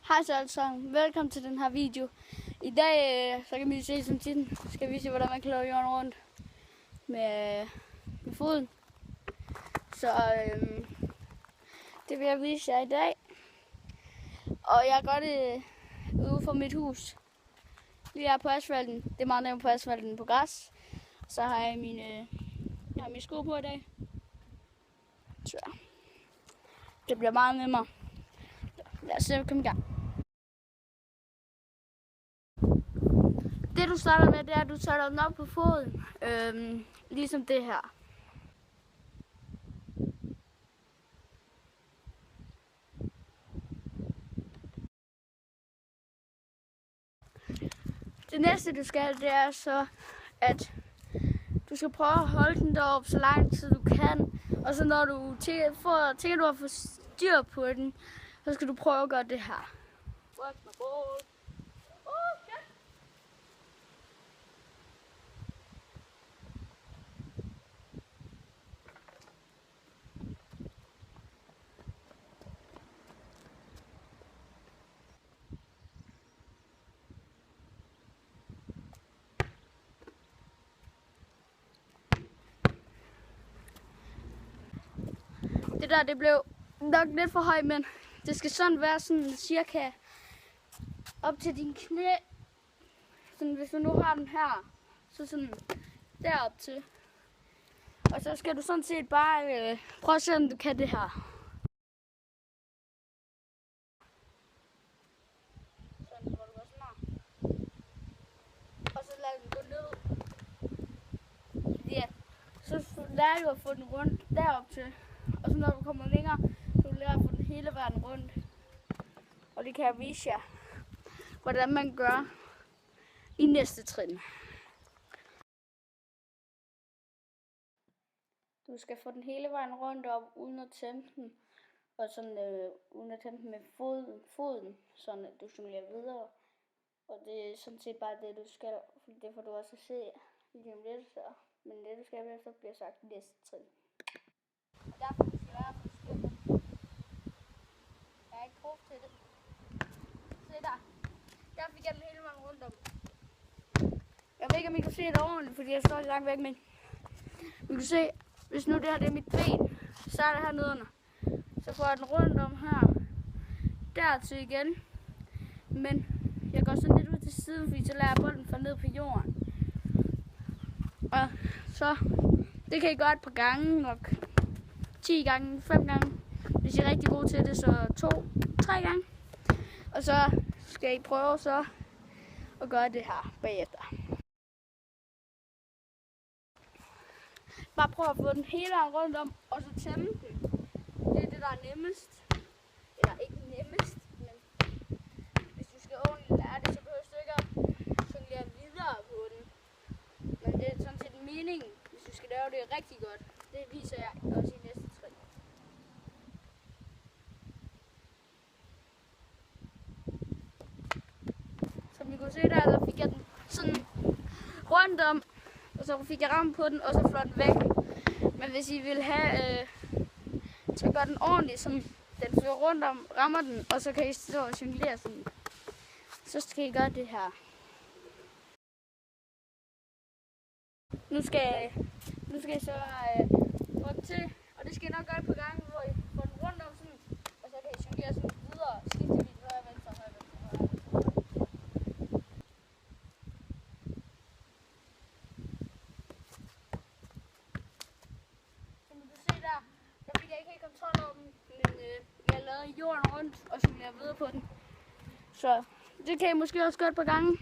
Hej så alle sammen, velkommen til den her video. I dag så kan vi se som tiden, skal vi se hvordan man kan lave jorden rundt med foden. Så det vil jeg vise jer i dag. Og jeg gør det ude for mit hus. Lige her på asfalten, det er meget nemt på asfalten på græs. Så har jeg mine sko på i dag. Så det bliver meget nemmere. Lad os se, komme i gang. Det du starter med, det er, at du tager den op på foden, ligesom det her. Det næste du skal, det er så, at du skal prøve at holde den deroppe så lang tid du kan. Og så når du tænker, du har fået styr på den, så skal du prøve at gøre det her. Watch my ball. Det der, det blev nok lidt for højt, men det skal sådan være sådan cirka op til din knæ. Sådan, hvis du nu har den her, så sådan derop til. Og så skal du sådan set bare prøve at se, om du kan det her. Sådan, hvor du går sådan her. Og så lad den gå ned. Ja, så lærer du at få den rundt derop til. Og så når du kommer længere, så lærer du at få den hele vejen rundt. Og det kan jeg vise jer, hvordan man gør i næste trin. Du skal få den hele vejen rundt op, uden at tæmme den. Og sådan, uden at tæmme den med foden, sådan at du jonglerer videre. Og det er sådan set bare det, du skal. Det får du også se lige om lidt. Så. Men det, du skal være, så bliver sagt næste trin. Og derfor skal jeg være på styr. Jeg er ikke god til det. Se der. Der fik jeg den hele vejen rundt om. Jeg ved ikke, om I kan se det ordentligt, fordi jeg står så langt væk, men I kan se, hvis nu det her det er mit ben, så er det her nedenunder. Så får jeg den rundt om her. Dertil igen. Men jeg går sådan lidt ud til siden, fordi så lader jeg bolden falde ned på jorden. Og så, det kan I gøre et par gange nok. 10 gange, 5 gange. Hvis I er rigtig gode til det, så 2-3 gange. Og så skal I prøve så at gøre det her bagefter. Bare prøv at få den hele vejen rundt om, og så tæmme den. Det er det, der er nemmest. Eller ikke nemmest, men hvis du skal ordentligt lære det, så behøver du ikke at jonglere videre på den. Men det er sådan set meningen, hvis du skal lave det rigtig godt. Det viser jeg også i næste trin. Som I kunne se der, så fik jeg den sådan rundt om, og så fik jeg ramme på den, og så flår den væk. Men hvis I vil have, så gør den ordentligt, som den flyver rundt om, rammer den, og så kan I stå og jonglere sådan. Så skal I gøre det her. Nu skal I så rykke til, og det skal I nok gøre et par gange, hvor I får den rundt om sådan, og så kan I jonglere sådan videre, skiftevis højre, venstre, højre, venstre, højre, venstre. Som du kan se der fik jeg ikke helt kontrol over den, men jeg lavede jorden rundt og jonglerer videre på den. Så det kan I måske også gøre et par gange,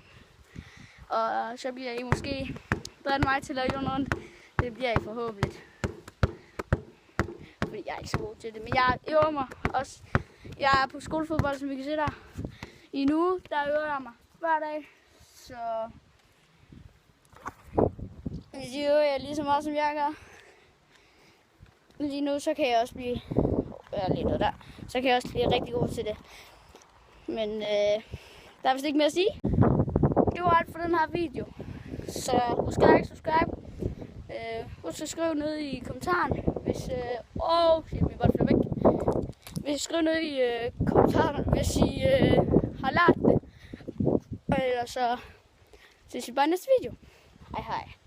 og så bliver I måske bedre end mig til at lave jorden rundt. Det bliver I forhåbentlig. Fordi jeg er ikke så god til det, men jeg øver mig også. Jeg er på skolefodbold, som vi kan se der. I en uge, der øver jeg mig hver dag. Så hvis I øver jer lige så meget, som jeg gør. Lige nu, så kan jeg også blive så kan jeg også blive rigtig god til det. Men der er vist ikke mere at sige. Det var alt for den her video. Så husk at like, subscribe. Husk at skrive ned i kommentaren, hvis min bold flyver væk. skrive ned i kommentarerne, hvis I har lært det. Og ellers så ses vi bare i næste video. Hej hej.